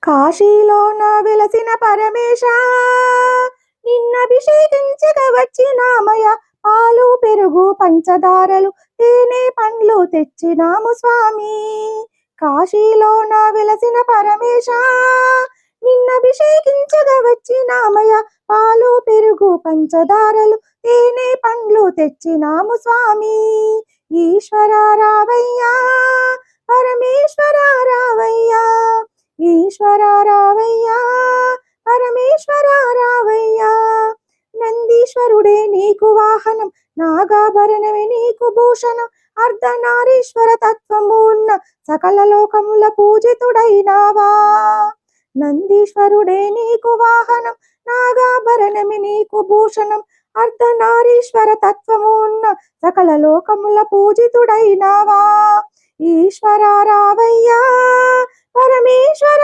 కాశీలోన వెలసిన పరమేశ నిన్నభిషేకించగ వచ్చినామయ. పాలు పెరుగు పంచదారలు తేనె పండ్లు తెచ్చినాము స్వామి. కాశీలోన వెలసిన పరమేశ నిన్నభిషేకించగ వచ్చినామయ. పాలు పెరుగు పంచదారలు తేనె పండ్లు తెచ్చినాము స్వామి. ఈశ్వర రావయ్యా, పరమేశ్వర రావయ్యా, ఈశ్వర రావయ్యా, పరమేశ్వర రావయ్యా. నందీశ్వరుడే నీకు వాహనం, నాగాభరణమే నీకు భూషణం. అర్ధనారీశ్వర తత్వము ఉన్న సకల లోకముల పూజితుడైనావా. నందీశ్వరుడే నీకు వాహనం, నాగాభరణమే నీకు భూషణం. అర్ధనారీశ్వర తత్వము ఉన్న సకల లోకముల పూజితుడైనావా. ఈశ్వర రావయ్యా, పరమేశ్వర